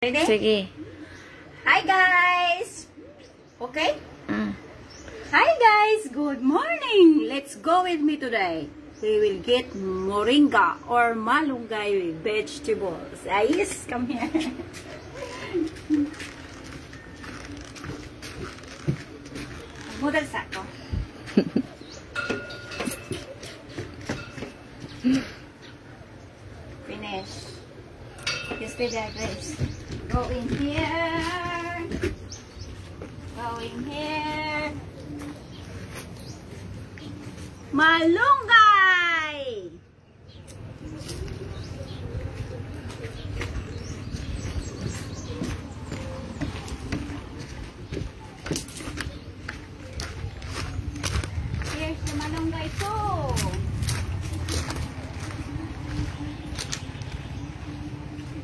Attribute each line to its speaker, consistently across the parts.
Speaker 1: Ready?
Speaker 2: Sige.
Speaker 1: Hi guys! Okay? Hi guys! Good morning! Let's go with me today. We will get moringa or malunggay vegetables. Ayos, come here. Modal sa ako. Finish. Just be there, grapes. Go in here. Go in here. Malunggay! Here's the malunggay too.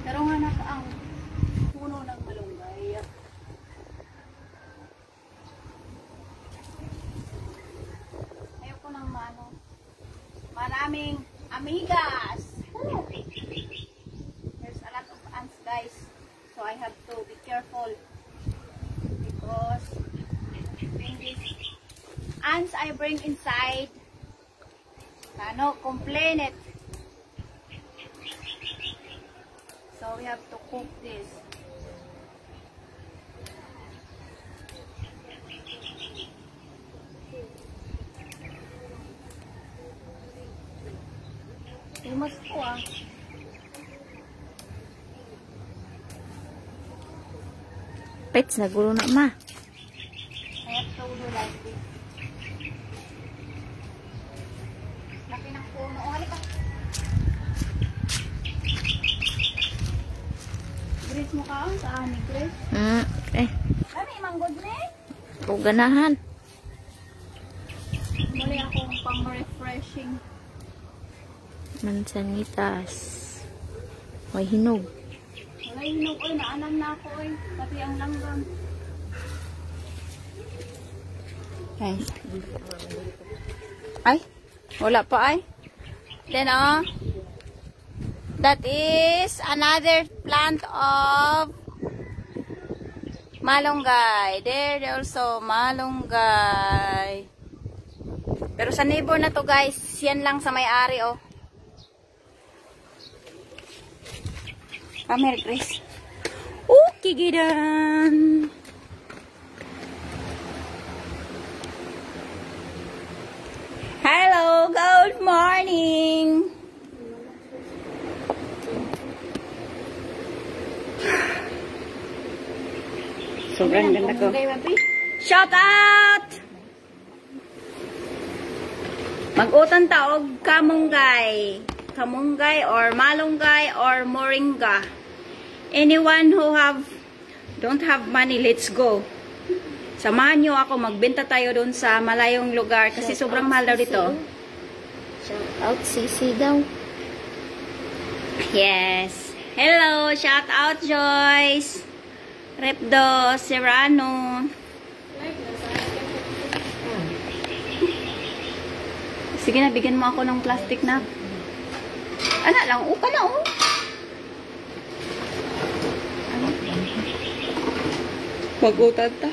Speaker 1: Pero nga naka ang puno ng malunggay. Ayoko ng maraming amigas. There's a lot of ants, guys. So I have to be careful because these ants I bring inside, complain it. So we have to cook this. Tumas ko
Speaker 2: Pets, nagulo na ma.
Speaker 1: I have to do like this. Laki ng puno. Oh, halika. Grace mo ka? Saan ni Grace?
Speaker 2: Okay.
Speaker 1: Dami, manggod na eh.
Speaker 2: O ganahan.
Speaker 1: Muli akong pang-refreshing.
Speaker 2: Mansanitas. May hinog.
Speaker 1: Wala hinog. Oy, naanan na ako eh. Pati ang langgam.
Speaker 2: Ay. Ay. Wala pa ay. Then that is another plant of malunggay. There also malunggay. Pero sa neighbor na to guys, yan lang sa may-ari oh. Come here, Grace. Okay, gidan. Hello, good morning. Sobrang ganda ko. Shout out! Mag-utan taog kamunggay. Kamunggay or malunggay or moringa. Anyone who don't have money, let's go. Samahan nyo ako, magbenta tayo doon sa malayong lugar kasi sobrang mahal daw dito. Shout out Sisi daw.
Speaker 1: Yes. Hello, shout out Joyce. Repdo Serrano. Sige na, bigyan mo ako ng plastic na. Ano lang, upa na oh. Mag-utan ta.